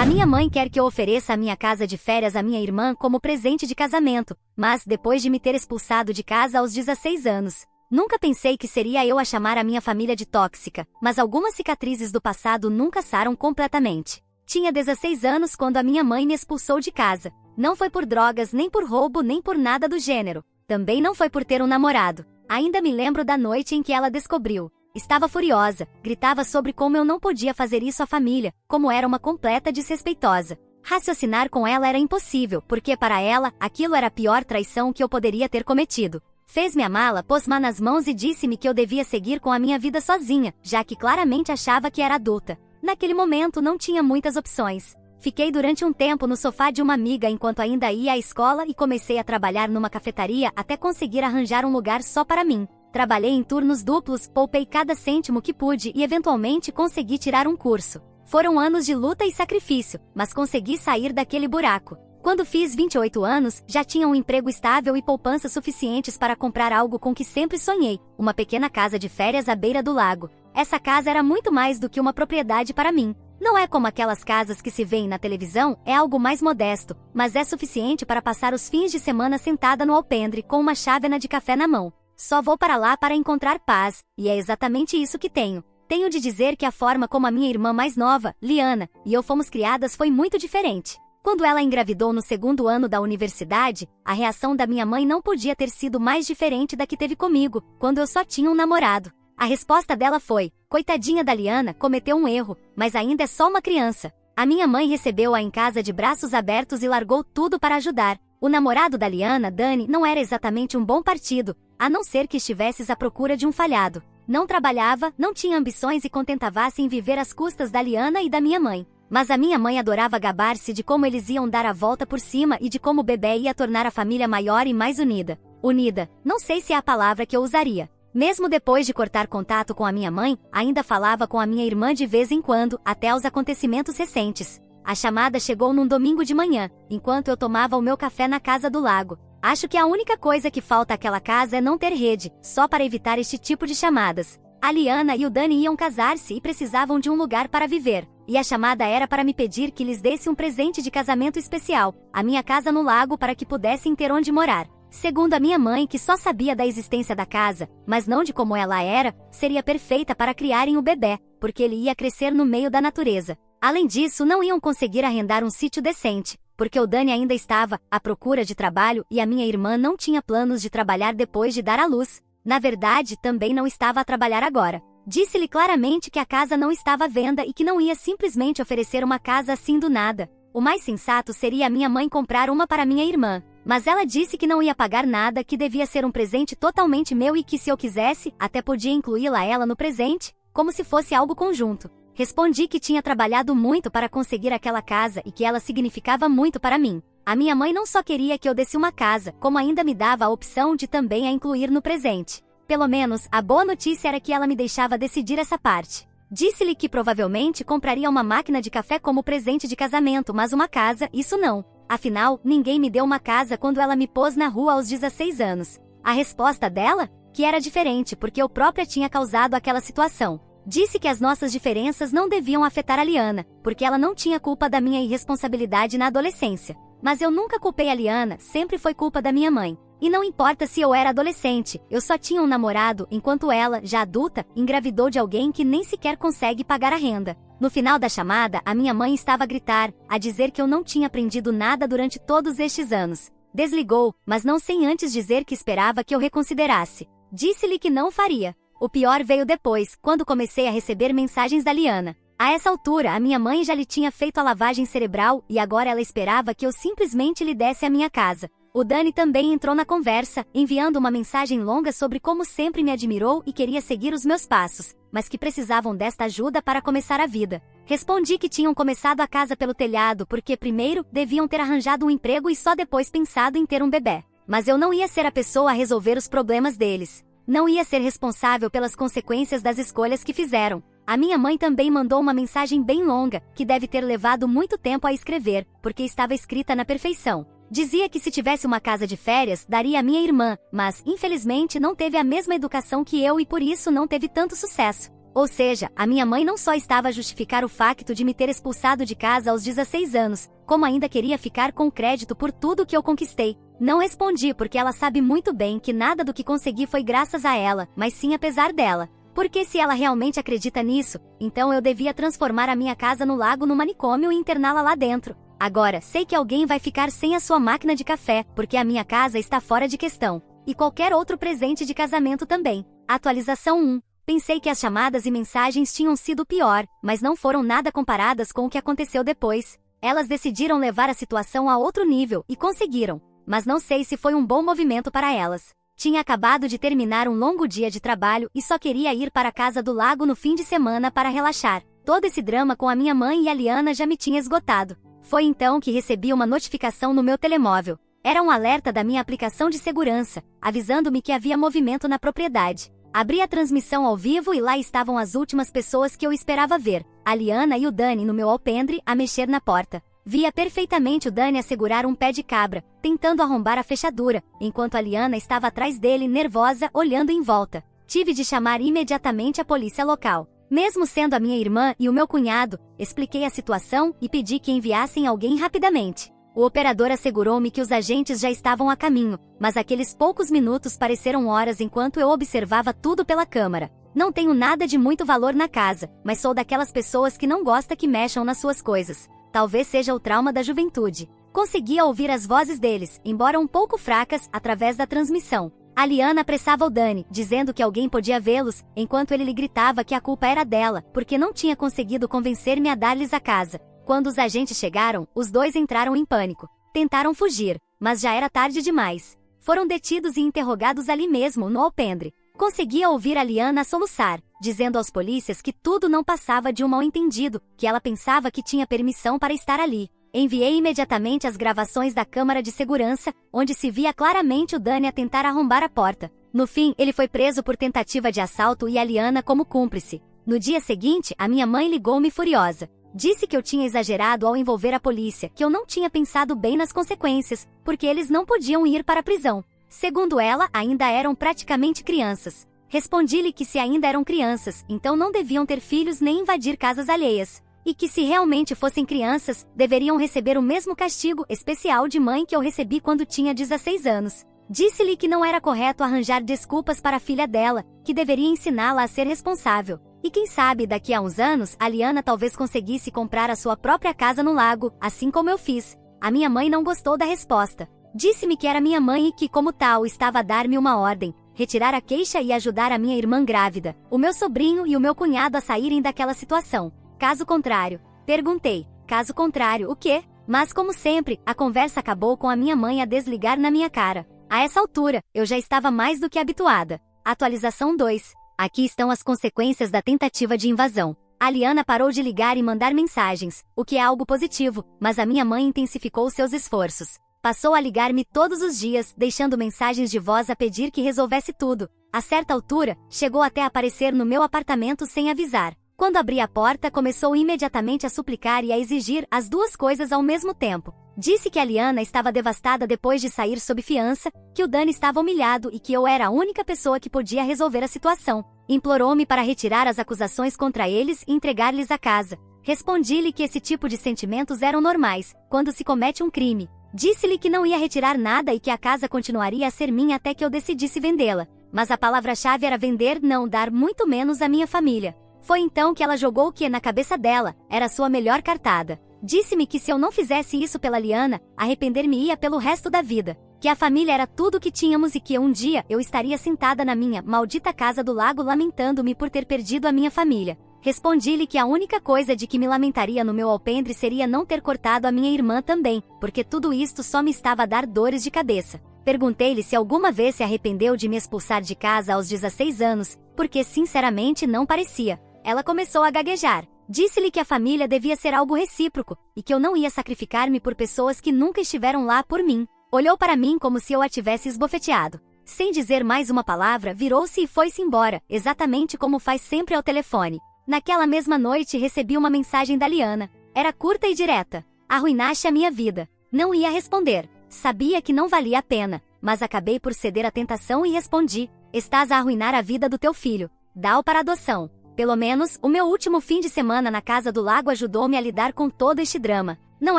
A minha mãe quer que eu ofereça a minha casa de férias à minha irmã como presente de casamento, mas depois de me ter expulsado de casa aos 16 anos. Nunca pensei que seria eu a chamar a minha família de tóxica, mas algumas cicatrizes do passado nunca saram completamente. Tinha 16 anos quando a minha mãe me expulsou de casa. Não foi por drogas, nem por roubo, nem por nada do gênero. Também não foi por ter um namorado. Ainda me lembro da noite em que ela descobriu. Estava furiosa, gritava sobre como eu não podia fazer isso à família, como era uma completa desrespeitosa. Raciocinar com ela era impossível, porque para ela, aquilo era a pior traição que eu poderia ter cometido. Fez-me a mala, pôs-me nas mãos e disse-me que eu devia seguir com a minha vida sozinha, já que claramente achava que era adulta. Naquele momento não tinha muitas opções. Fiquei durante um tempo no sofá de uma amiga enquanto ainda ia à escola e comecei a trabalhar numa cafetaria até conseguir arranjar um lugar só para mim. Trabalhei em turnos duplos, poupei cada cêntimo que pude e eventualmente consegui tirar um curso. Foram anos de luta e sacrifício, mas consegui sair daquele buraco. Quando fiz 28 anos, já tinha um emprego estável e poupanças suficientes para comprar algo com que sempre sonhei, uma pequena casa de férias à beira do lago. Essa casa era muito mais do que uma propriedade para mim. Não é como aquelas casas que se veem na televisão, é algo mais modesto, mas é suficiente para passar os fins de semana sentada no alpendre com uma chávena de café na mão. Só vou para lá para encontrar paz, e é exatamente isso que tenho. Tenho de dizer que a forma como a minha irmã mais nova, Liana, e eu fomos criadas foi muito diferente. Quando ela engravidou no segundo ano da universidade, a reação da minha mãe não podia ter sido mais diferente da que teve comigo, quando eu só tinha um namorado. A resposta dela foi: coitadinha da Liana, cometeu um erro, mas ainda é só uma criança. A minha mãe recebeu-a em casa de braços abertos e largou tudo para ajudar. O namorado da Liana, Dani, não era exatamente um bom partido, a não ser que estivesses à procura de um falhado. Não trabalhava, não tinha ambições e contentava-se em viver às custas da Liana e da minha mãe. Mas a minha mãe adorava gabar-se de como eles iam dar a volta por cima e de como o bebê ia tornar a família maior e mais unida. Unida, não sei se é a palavra que eu usaria. Mesmo depois de cortar contato com a minha mãe, ainda falava com a minha irmã de vez em quando, até os acontecimentos recentes. A chamada chegou num domingo de manhã, enquanto eu tomava o meu café na casa do lago. Acho que a única coisa que falta àquela casa é não ter rede, só para evitar este tipo de chamadas. A Liana e o Dani iam casar-se e precisavam de um lugar para viver. E a chamada era para me pedir que lhes desse um presente de casamento especial, a minha casa no lago para que pudessem ter onde morar. Segundo a minha mãe, que só sabia da existência da casa, mas não de como ela era, seria perfeita para criarem o bebê, porque ele ia crescer no meio da natureza. Além disso, não iam conseguir arrendar um sítio decente, porque o Dani ainda estava à procura de trabalho e a minha irmã não tinha planos de trabalhar depois de dar à luz. Na verdade, também não estava a trabalhar agora. Disse-lhe claramente que a casa não estava à venda e que não ia simplesmente oferecer uma casa assim do nada. O mais sensato seria a minha mãe comprar uma para minha irmã. Mas ela disse que não ia pagar nada, que devia ser um presente totalmente meu e que se eu quisesse, até podia incluí-la ela no presente, como se fosse algo conjunto. Respondi que tinha trabalhado muito para conseguir aquela casa e que ela significava muito para mim. A minha mãe não só queria que eu desse uma casa, como ainda me dava a opção de também a incluir no presente. Pelo menos, a boa notícia era que ela me deixava decidir essa parte. Disse-lhe que provavelmente compraria uma máquina de café como presente de casamento, mas uma casa, isso não. Afinal, ninguém me deu uma casa quando ela me pôs na rua aos 16 anos. A resposta dela? Que era diferente, porque eu própria tinha causado aquela situação. Disse que as nossas diferenças não deviam afetar a Liana, porque ela não tinha culpa da minha irresponsabilidade na adolescência. Mas eu nunca culpei a Liana, sempre foi culpa da minha mãe. E não importa se eu era adolescente, eu só tinha um namorado, enquanto ela, já adulta, engravidou de alguém que nem sequer consegue pagar a renda. No final da chamada, a minha mãe estava a gritar, a dizer que eu não tinha aprendido nada durante todos estes anos. Desligou, mas não sem antes dizer que esperava que eu reconsiderasse. Disse-lhe que não faria. O pior veio depois, quando comecei a receber mensagens da Liana. A essa altura, a minha mãe já lhe tinha feito a lavagem cerebral e agora ela esperava que eu simplesmente lhe desse a minha casa. O Dani também entrou na conversa, enviando uma mensagem longa sobre como sempre me admirou e queria seguir os meus passos, mas que precisavam desta ajuda para começar a vida. Respondi que tinham começado a casa pelo telhado porque primeiro deviam ter arranjado um emprego e só depois pensado em ter um bebê. Mas eu não ia ser a pessoa a resolver os problemas deles. Não ia ser responsável pelas consequências das escolhas que fizeram. A minha mãe também mandou uma mensagem bem longa, que deve ter levado muito tempo a escrever, porque estava escrita na perfeição. Dizia que se tivesse uma casa de férias, daria à minha irmã, mas, infelizmente, não teve a mesma educação que eu e por isso não teve tanto sucesso. Ou seja, a minha mãe não só estava a justificar o facto de me ter expulsado de casa aos 16 anos, como ainda queria ficar com crédito por tudo que eu conquistei. Não respondi porque ela sabe muito bem que nada do que consegui foi graças a ela, mas sim apesar dela. Porque se ela realmente acredita nisso, então eu devia transformar a minha casa no lago no manicômio e interná-la lá dentro. Agora, sei que alguém vai ficar sem a sua máquina de café, porque a minha casa está fora de questão. E qualquer outro presente de casamento também. Atualização 1. Pensei que as chamadas e mensagens tinham sido pior, mas não foram nada comparadas com o que aconteceu depois. Elas decidiram levar a situação a outro nível, e conseguiram. Mas não sei se foi um bom movimento para elas. Tinha acabado de terminar um longo dia de trabalho e só queria ir para a casa do lago no fim de semana para relaxar. Todo esse drama com a minha mãe e a Liana já me tinha esgotado. Foi então que recebi uma notificação no meu telemóvel. Era um alerta da minha aplicação de segurança, avisando-me que havia movimento na propriedade. Abri a transmissão ao vivo e lá estavam as últimas pessoas que eu esperava ver, a Liana e o Dani no meu alpendre, a mexer na porta. Via perfeitamente o Dani a segurar um pé de cabra, tentando arrombar a fechadura, enquanto a Liana estava atrás dele, nervosa, olhando em volta. Tive de chamar imediatamente a polícia local. Mesmo sendo a minha irmã e o meu cunhado, expliquei a situação e pedi que enviassem alguém rapidamente. O operador assegurou-me que os agentes já estavam a caminho, mas aqueles poucos minutos pareceram horas enquanto eu observava tudo pela câmara. Não tenho nada de muito valor na casa, mas sou daquelas pessoas que não gosta que mexam nas suas coisas. Talvez seja o trauma da juventude. Conseguia ouvir as vozes deles, embora um pouco fracas, através da transmissão. A Liana apressava o Dani, dizendo que alguém podia vê-los, enquanto ele lhe gritava que a culpa era dela, porque não tinha conseguido convencer-me a dar-lhes a casa. Quando os agentes chegaram, os dois entraram em pânico. Tentaram fugir, mas já era tarde demais. Foram detidos e interrogados ali mesmo, no alpendre. Conseguia ouvir a Liana soluçar, dizendo aos polícias que tudo não passava de um mal-entendido, que ela pensava que tinha permissão para estar ali. Enviei imediatamente as gravações da câmara de segurança, onde se via claramente o Dani a tentar arrombar a porta. No fim, ele foi preso por tentativa de assalto e a Liana como cúmplice. No dia seguinte, a minha mãe ligou-me furiosa. Disse que eu tinha exagerado ao envolver a polícia, que eu não tinha pensado bem nas consequências, porque eles não podiam ir para a prisão. Segundo ela, ainda eram praticamente crianças. Respondi-lhe que se ainda eram crianças, então não deviam ter filhos nem invadir casas alheias. E que se realmente fossem crianças, deveriam receber o mesmo castigo especial de mãe que eu recebi quando tinha 16 anos. Disse-lhe que não era correto arranjar desculpas para a filha dela, que deveria ensiná-la a ser responsável. E quem sabe, daqui a uns anos, a Liana talvez conseguisse comprar a sua própria casa no lago, assim como eu fiz. A minha mãe não gostou da resposta. Disse-me que era minha mãe e que, como tal, estava a dar-me uma ordem: retirar a queixa e ajudar a minha irmã grávida, o meu sobrinho e o meu cunhado a saírem daquela situação. Caso contrário. Perguntei: caso contrário, o quê? Mas, como sempre, a conversa acabou com a minha mãe a desligar na minha cara. A essa altura, eu já estava mais do que habituada. Atualização 2. Aqui estão as consequências da tentativa de invasão. A Liana parou de ligar e mandar mensagens, o que é algo positivo, mas a minha mãe intensificou seus esforços. Passou a ligar-me todos os dias, deixando mensagens de voz a pedir que resolvesse tudo. A certa altura, chegou até a aparecer no meu apartamento sem avisar. Quando abri a porta, começou imediatamente a suplicar e a exigir as duas coisas ao mesmo tempo. Disse que a Liana estava devastada depois de sair sob fiança, que o Dani estava humilhado e que eu era a única pessoa que podia resolver a situação. Implorou-me para retirar as acusações contra eles e entregar-lhes a casa. Respondi-lhe que esse tipo de sentimentos eram normais, quando se comete um crime. Disse-lhe que não ia retirar nada e que a casa continuaria a ser minha até que eu decidisse vendê-la. Mas a palavra-chave era vender, não dar, muito menos a minha família. Foi então que ela jogou o que, na cabeça dela, era sua melhor cartada. Disse-me que se eu não fizesse isso pela Liana, arrepender-me-ia pelo resto da vida. Que a família era tudo o que tínhamos e que um dia eu estaria sentada na minha maldita casa do lago lamentando-me por ter perdido a minha família. Respondi-lhe que a única coisa de que me lamentaria no meu alpendre seria não ter cortado a minha irmã também, porque tudo isto só me estava a dar dores de cabeça. Perguntei-lhe se alguma vez se arrependeu de me expulsar de casa aos 16 anos, porque sinceramente não parecia. Ela começou a gaguejar. Disse-lhe que a família devia ser algo recíproco, e que eu não ia sacrificar-me por pessoas que nunca estiveram lá por mim. Olhou para mim como se eu a tivesse esbofeteado. Sem dizer mais uma palavra, virou-se e foi-se embora, exatamente como faz sempre ao telefone. Naquela mesma noite recebi uma mensagem da Liana. Era curta e direta. Arruinaste a minha vida. Não ia responder. Sabia que não valia a pena, mas acabei por ceder à tentação e respondi: estás a arruinar a vida do teu filho. Dá-o para adoção. Pelo menos, o meu último fim de semana na casa do lago ajudou-me a lidar com todo este drama. Não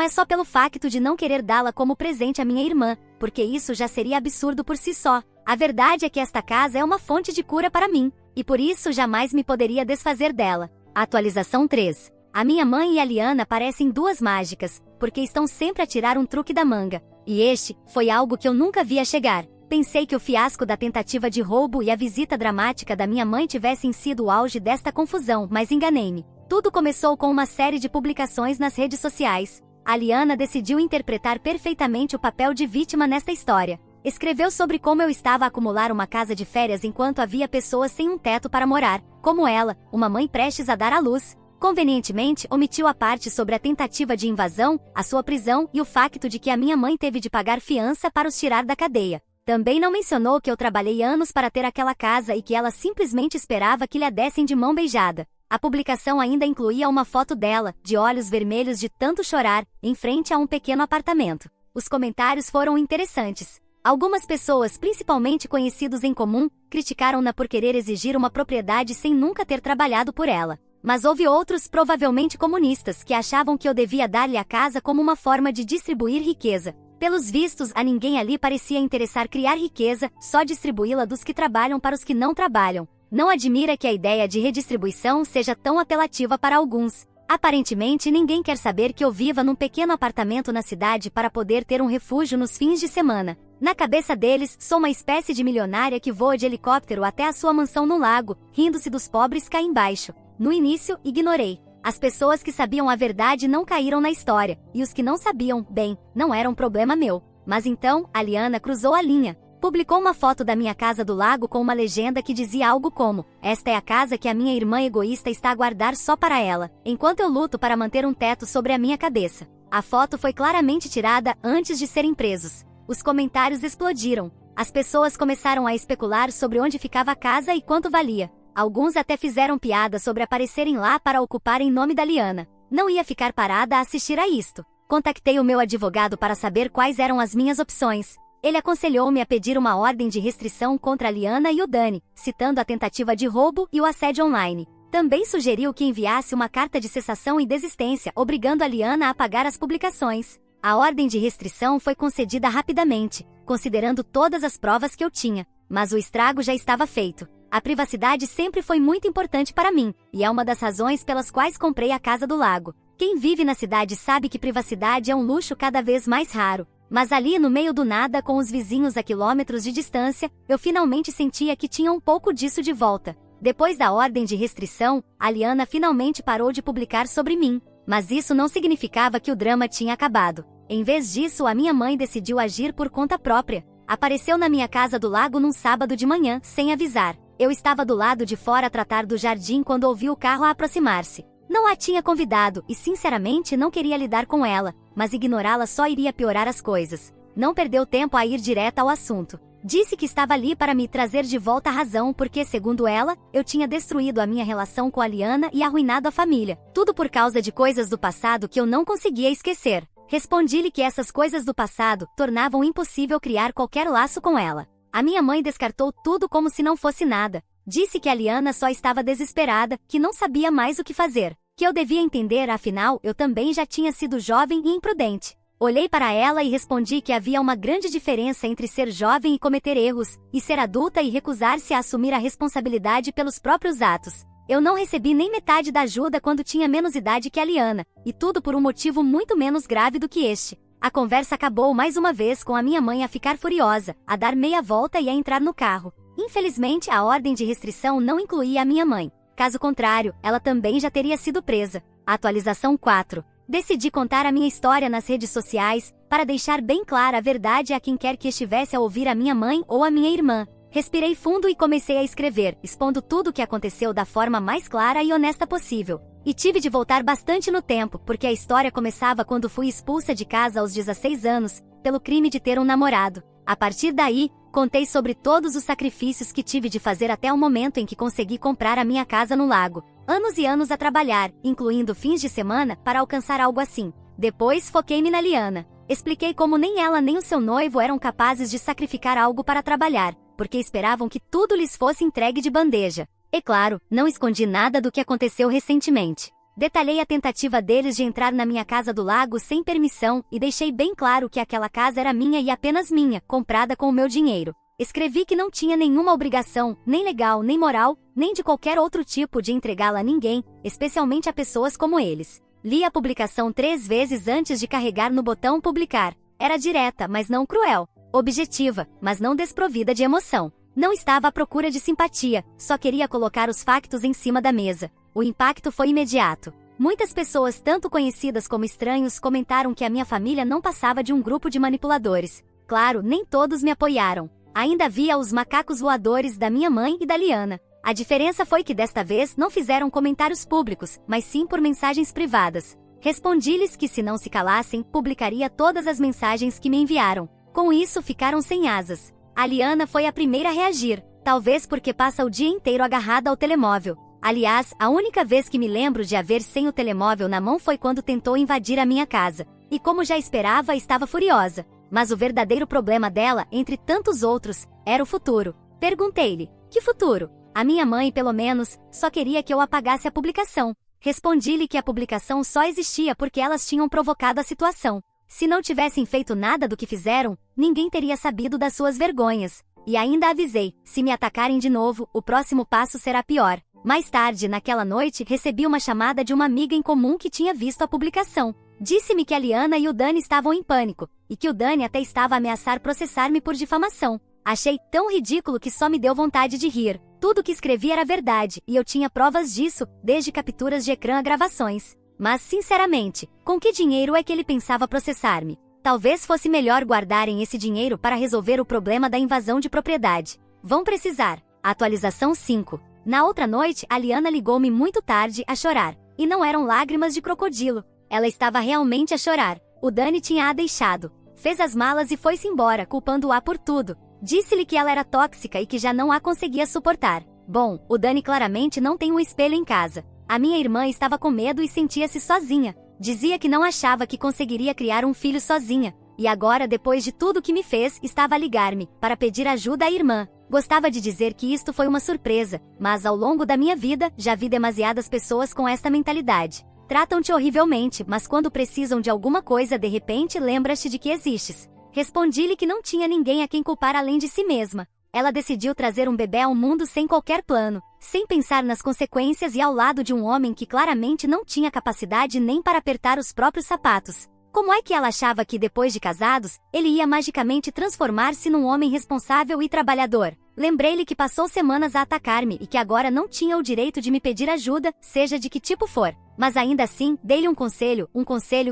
é só pelo facto de não querer dá-la como presente à minha irmã, porque isso já seria absurdo por si só. A verdade é que esta casa é uma fonte de cura para mim, e por isso jamais me poderia desfazer dela. Atualização 3. A minha mãe e a Liana parecem duas mágicas, porque estão sempre a tirar um truque da manga. E este foi algo que eu nunca via chegar. Pensei que o fiasco da tentativa de roubo e a visita dramática da minha mãe tivessem sido o auge desta confusão, mas enganei-me. Tudo começou com uma série de publicações nas redes sociais. A Liana decidiu interpretar perfeitamente o papel de vítima nesta história. Escreveu sobre como eu estava a acumular uma casa de férias enquanto havia pessoas sem um teto para morar, como ela, uma mãe prestes a dar à luz. Convenientemente, omitiu a parte sobre a tentativa de invasão, a sua prisão e o facto de que a minha mãe teve de pagar fiança para os tirar da cadeia. Também não mencionou que eu trabalhei anos para ter aquela casa e que ela simplesmente esperava que lhe a dessem de mão beijada. A publicação ainda incluía uma foto dela, de olhos vermelhos de tanto chorar, em frente a um pequeno apartamento. Os comentários foram interessantes. Algumas pessoas, principalmente conhecidos em comum, criticaram-na por querer exigir uma propriedade sem nunca ter trabalhado por ela. Mas houve outros, provavelmente comunistas, que achavam que eu devia dar-lhe a casa como uma forma de distribuir riqueza. Pelos vistos, a ninguém ali parecia interessar criar riqueza, só distribuí-la dos que trabalham para os que não trabalham. Não admira que a ideia de redistribuição seja tão apelativa para alguns. Aparentemente, ninguém quer saber que eu viva num pequeno apartamento na cidade para poder ter um refúgio nos fins de semana. Na cabeça deles, sou uma espécie de milionária que voa de helicóptero até a sua mansão no lago, rindo-se dos pobres cá embaixo. No início, ignorei. As pessoas que sabiam a verdade não caíram na história, e os que não sabiam, bem, não era um problema meu. Mas então, a Liana cruzou a linha. Publicou uma foto da minha casa do lago com uma legenda que dizia algo como: "Esta é a casa que a minha irmã egoísta está a guardar só para ela, enquanto eu luto para manter um teto sobre a minha cabeça." A foto foi claramente tirada antes de serem presos. Os comentários explodiram. As pessoas começaram a especular sobre onde ficava a casa e quanto valia. Alguns até fizeram piada sobre aparecerem lá para ocupar em nome da Liana. Não ia ficar parada a assistir a isto. Contactei o meu advogado para saber quais eram as minhas opções. Ele aconselhou-me a pedir uma ordem de restrição contra a Liana e o Dani, citando a tentativa de roubo e o assédio online. Também sugeriu que enviasse uma carta de cessação e desistência, obrigando a Liana a apagar as publicações. A ordem de restrição foi concedida rapidamente, considerando todas as provas que eu tinha, mas o estrago já estava feito. A privacidade sempre foi muito importante para mim, e é uma das razões pelas quais comprei a Casa do Lago. Quem vive na cidade sabe que privacidade é um luxo cada vez mais raro. Mas ali no meio do nada, com os vizinhos a quilômetros de distância, eu finalmente sentia que tinha um pouco disso de volta. Depois da ordem de restrição, a Liana finalmente parou de publicar sobre mim. Mas isso não significava que o drama tinha acabado. Em vez disso, a minha mãe decidiu agir por conta própria. Apareceu na minha casa do lago num sábado de manhã, sem avisar. Eu estava do lado de fora a tratar do jardim quando ouvi o carro a aproximar-se. Não a tinha convidado e sinceramente não queria lidar com ela, mas ignorá-la só iria piorar as coisas. Não perdeu tempo a ir direto ao assunto. Disse que estava ali para me trazer de volta a razão porque, segundo ela, eu tinha destruído a minha relação com a Liana e arruinado a família. Tudo por causa de coisas do passado que eu não conseguia esquecer. Respondi-lhe que essas coisas do passado tornavam impossível criar qualquer laço com ela. A minha mãe descartou tudo como se não fosse nada. Disse que a Liana só estava desesperada, que não sabia mais o que fazer. Que eu devia entender, afinal, eu também já tinha sido jovem e imprudente. Olhei para ela e respondi que havia uma grande diferença entre ser jovem e cometer erros, e ser adulta e recusar-se a assumir a responsabilidade pelos próprios atos. Eu não recebi nem metade da ajuda quando tinha menos idade que a Liana, e tudo por um motivo muito menos grave do que este. A conversa acabou mais uma vez com a minha mãe a ficar furiosa, a dar meia volta e a entrar no carro. Infelizmente, a ordem de restrição não incluía a minha mãe. Caso contrário, ela também já teria sido presa. Atualização 4. Decidi contar a minha história nas redes sociais, para deixar bem clara a verdade a quem quer que estivesse a ouvir a minha mãe ou a minha irmã. Respirei fundo e comecei a escrever, expondo tudo o que aconteceu da forma mais clara e honesta possível. E tive de voltar bastante no tempo, porque a história começava quando fui expulsa de casa aos 16 anos, pelo crime de ter um namorado. A partir daí, contei sobre todos os sacrifícios que tive de fazer até o momento em que consegui comprar a minha casa no lago. Anos e anos a trabalhar, incluindo fins de semana, para alcançar algo assim. Depois foquei-me na Liana. Expliquei como nem ela nem o seu noivo eram capazes de sacrificar algo para trabalhar, porque esperavam que tudo lhes fosse entregue de bandeja. E claro, não escondi nada do que aconteceu recentemente. Detalhei a tentativa deles de entrar na minha casa do lago sem permissão e deixei bem claro que aquela casa era minha e apenas minha, comprada com o meu dinheiro. Escrevi que não tinha nenhuma obrigação, nem legal, nem moral, nem de qualquer outro tipo de entregá-la a ninguém, especialmente a pessoas como eles. Li a publicação 3 vezes antes de carregar no botão publicar. Era direta, mas não cruel. Objetiva, mas não desprovida de emoção. Não estava à procura de simpatia, só queria colocar os factos em cima da mesa. O impacto foi imediato. Muitas pessoas, tanto conhecidas como estranhos, comentaram que a minha família não passava de um grupo de manipuladores. Claro, nem todos me apoiaram. Ainda havia os macacos voadores da minha mãe e da Liana. A diferença foi que desta vez não fizeram comentários públicos, mas sim por mensagens privadas. Respondi-lhes que se não se calassem, publicaria todas as mensagens que me enviaram. Com isso ficaram sem asas. A Liana foi a primeira a reagir, talvez porque passa o dia inteiro agarrada ao telemóvel. Aliás, a única vez que me lembro de a ver sem o telemóvel na mão foi quando tentou invadir a minha casa. E como já esperava, estava furiosa. Mas o verdadeiro problema dela, entre tantos outros, era o futuro. Perguntei-lhe, que futuro? A minha mãe, pelo menos, só queria que eu apagasse a publicação. Respondi-lhe que a publicação só existia porque elas tinham provocado a situação. Se não tivessem feito nada do que fizeram, ninguém teria sabido das suas vergonhas. E ainda avisei, se me atacarem de novo, o próximo passo será pior. Mais tarde, naquela noite, recebi uma chamada de uma amiga em comum que tinha visto a publicação. Disse-me que a Liana e o Dani estavam em pânico, e que o Dani até estava a ameaçar processar-me por difamação. Achei tão ridículo que só me deu vontade de rir. Tudo que escrevi era verdade, e eu tinha provas disso, desde capturas de ecrã a gravações. Mas, sinceramente, com que dinheiro é que ele pensava processar-me? Talvez fosse melhor guardarem esse dinheiro para resolver o problema da invasão de propriedade. Vão precisar. Atualização 5. Na outra noite, a Liana ligou-me muito tarde a chorar. E não eram lágrimas de crocodilo. Ela estava realmente a chorar. O Dani tinha a deixado. Fez as malas e foi-se embora, culpando-a por tudo. Disse-lhe que ela era tóxica e que já não a conseguia suportar. Bom, o Dani claramente não tem um espelho em casa. A minha irmã estava com medo e sentia-se sozinha. Dizia que não achava que conseguiria criar um filho sozinha. E agora, depois de tudo que me fez, estava a ligar-me, para pedir ajuda à irmã. Gostava de dizer que isto foi uma surpresa, mas ao longo da minha vida, já vi demasiadas pessoas com esta mentalidade. Tratam-te horrivelmente, mas quando precisam de alguma coisa, de repente lembras-te de que existes. Respondi-lhe que não tinha ninguém a quem culpar além de si mesma. Ela decidiu trazer um bebê ao mundo sem qualquer plano, sem pensar nas consequências e ao lado de um homem que claramente não tinha capacidade nem para apertar os próprios sapatos. Como é que ela achava que, depois de casados, ele ia magicamente transformar-se num homem responsável e trabalhador? Lembrei-lhe que passou semanas a atacar-me e que agora não tinha o direito de me pedir ajuda, seja de que tipo for. Mas ainda assim, dei-lhe um conselho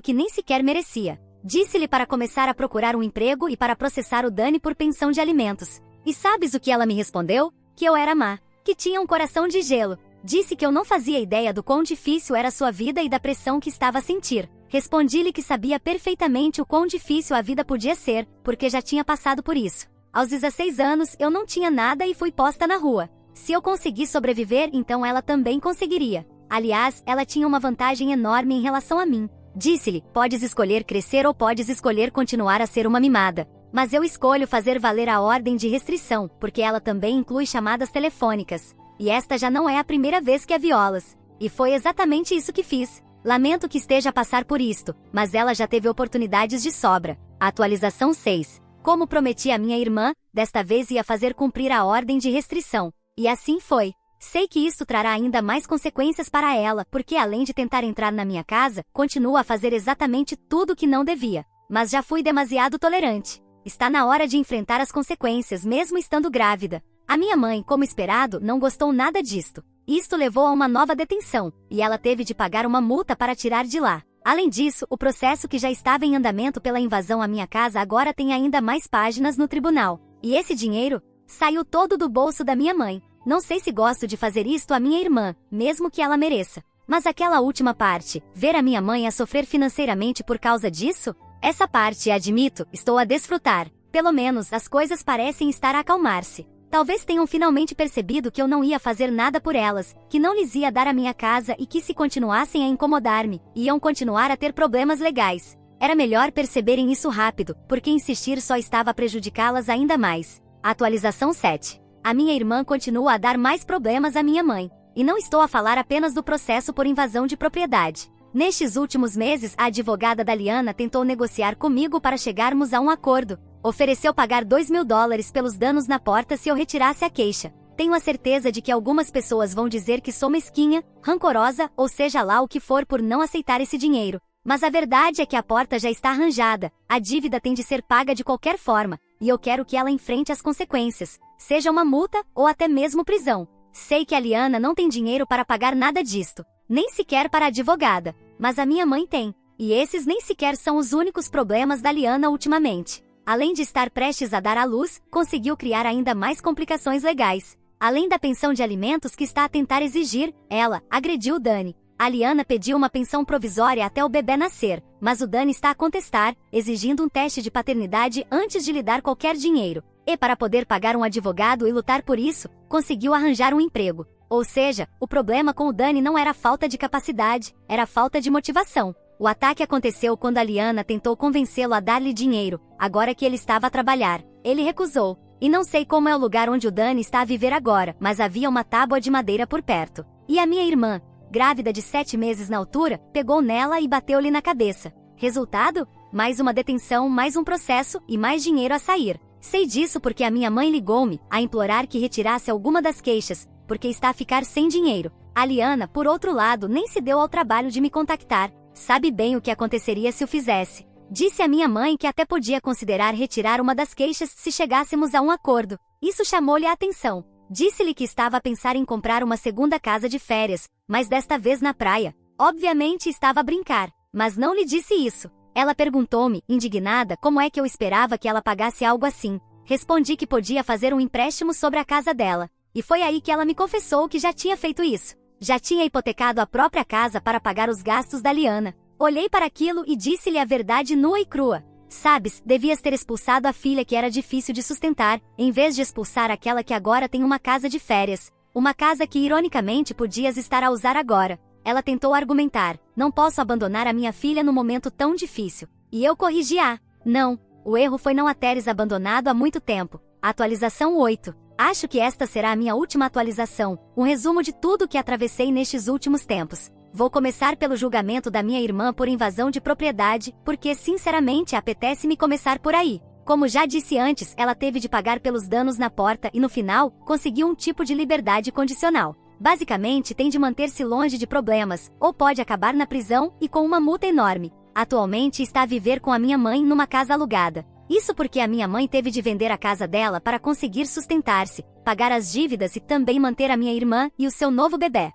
que nem sequer merecia. Disse-lhe para começar a procurar um emprego e para processar o Dani por pensão de alimentos. E sabes o que ela me respondeu? Que eu era má, que tinha um coração de gelo. Disse que eu não fazia ideia do quão difícil era sua vida e da pressão que estava a sentir. Respondi-lhe que sabia perfeitamente o quão difícil a vida podia ser, porque já tinha passado por isso. Aos 16 anos, eu não tinha nada e fui posta na rua. Se eu consegui sobreviver, então ela também conseguiria. Aliás, ela tinha uma vantagem enorme em relação a mim. Disse-lhe, podes escolher crescer ou podes escolher continuar a ser uma mimada. Mas eu escolho fazer valer a ordem de restrição, porque ela também inclui chamadas telefônicas. E esta já não é a primeira vez que a violas. E foi exatamente isso que fiz. Lamento que esteja a passar por isto, mas ela já teve oportunidades de sobra. Atualização 6. Como prometi à minha irmã, desta vez ia fazer cumprir a ordem de restrição. E assim foi. Sei que isto trará ainda mais consequências para ela, porque além de tentar entrar na minha casa, continua a fazer exatamente tudo o que não devia. Mas já fui demasiado tolerante. Está na hora de enfrentar as consequências, mesmo estando grávida. A minha mãe, como esperado, não gostou nada disto. Isto levou a uma nova detenção, e ela teve de pagar uma multa para tirar de lá. Além disso, o processo que já estava em andamento pela invasão à minha casa agora tem ainda mais páginas no tribunal. E esse dinheiro saiu todo do bolso da minha mãe. Não sei se gosto de fazer isto à minha irmã, mesmo que ela mereça. Mas aquela última parte, ver a minha mãe a sofrer financeiramente por causa disso? Essa parte, admito, estou a desfrutar. Pelo menos, as coisas parecem estar a acalmar-se. Talvez tenham finalmente percebido que eu não ia fazer nada por elas, que não lhes ia dar a minha casa e que se continuassem a incomodar-me, iam continuar a ter problemas legais. Era melhor perceberem isso rápido, porque insistir só estava a prejudicá-las ainda mais. Atualização 7. a minha irmã continua a dar mais problemas à minha mãe. E não estou a falar apenas do processo por invasão de propriedade. Nestes últimos meses, a advogada da Liana tentou negociar comigo para chegarmos a um acordo. Ofereceu pagar $2.000 pelos danos na porta se eu retirasse a queixa. Tenho a certeza de que algumas pessoas vão dizer que sou mesquinha, rancorosa ou seja lá o que for por não aceitar esse dinheiro. Mas a verdade é que a porta já está arranjada, a dívida tem de ser paga de qualquer forma, e eu quero que ela enfrente as consequências, seja uma multa ou até mesmo prisão. Sei que a Liana não tem dinheiro para pagar nada disto, nem sequer para a advogada, mas a minha mãe tem, e esses nem sequer são os únicos problemas da Liana ultimamente. Além de estar prestes a dar à luz, conseguiu criar ainda mais complicações legais. Além da pensão de alimentos que está a tentar exigir, ela agrediu o Dani. A Liana pediu uma pensão provisória até o bebê nascer, mas o Dani está a contestar, exigindo um teste de paternidade antes de lhe dar qualquer dinheiro. E para poder pagar um advogado e lutar por isso, conseguiu arranjar um emprego. Ou seja, o problema com o Dani não era falta de capacidade, era falta de motivação. O ataque aconteceu quando a Liana tentou convencê-lo a dar-lhe dinheiro, agora que ele estava a trabalhar. Ele recusou. E não sei como é o lugar onde o Dani está a viver agora, mas havia uma tábua de madeira por perto. E a minha irmã, grávida de 7 meses na altura, pegou nela e bateu-lhe na cabeça. Resultado? Mais uma detenção, mais um processo e mais dinheiro a sair. Sei disso porque a minha mãe ligou-me a implorar que retirasse alguma das queixas, porque está a ficar sem dinheiro. A Liana, por outro lado, nem se deu ao trabalho de me contactar. Sabe bem o que aconteceria se o fizesse. Disse a minha mãe que até podia considerar retirar uma das queixas se chegássemos a um acordo. Isso chamou-lhe a atenção. Disse-lhe que estava a pensar em comprar uma segunda casa de férias, mas desta vez na praia. Obviamente estava a brincar, mas não lhe disse isso. Ela perguntou-me, indignada, como é que eu esperava que ela pagasse algo assim. Respondi que podia fazer um empréstimo sobre a casa dela. E foi aí que ela me confessou que já tinha feito isso. Já tinha hipotecado a própria casa para pagar os gastos da Liana. Olhei para aquilo e disse-lhe a verdade nua e crua. Sabes, devias ter expulsado a filha que era difícil de sustentar, em vez de expulsar aquela que agora tem uma casa de férias. Uma casa que ironicamente podias estar a usar agora. Ela tentou argumentar, não posso abandonar a minha filha no momento tão difícil. E eu corrigi não, o erro foi não a teres abandonado há muito tempo. Atualização 8. Acho que esta será a minha última atualização, um resumo de tudo que atravessei nestes últimos tempos. Vou começar pelo julgamento da minha irmã por invasão de propriedade, porque sinceramente apetece-me começar por aí. Como já disse antes, ela teve de pagar pelos danos na porta e no final, conseguiu um tipo de liberdade condicional. Basicamente tem de manter-se longe de problemas, ou pode acabar na prisão e com uma multa enorme. Atualmente está a viver com a minha mãe numa casa alugada. Isso porque a minha mãe teve de vender a casa dela para conseguir sustentar-se, pagar as dívidas e também manter a minha irmã e o seu novo bebê.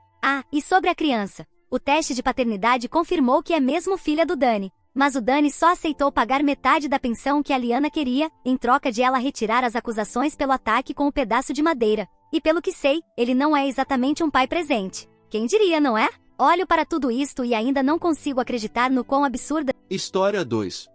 E sobre a criança. O teste de paternidade confirmou que é mesmo filha do Dani. Mas o Dani só aceitou pagar metade da pensão que a Liana queria, em troca de ela retirar as acusações pelo ataque com o pedaço de madeira. E pelo que sei, ele não é exatamente um pai presente. Quem diria, não é? Olho para tudo isto e ainda não consigo acreditar no quão absurda. História 2.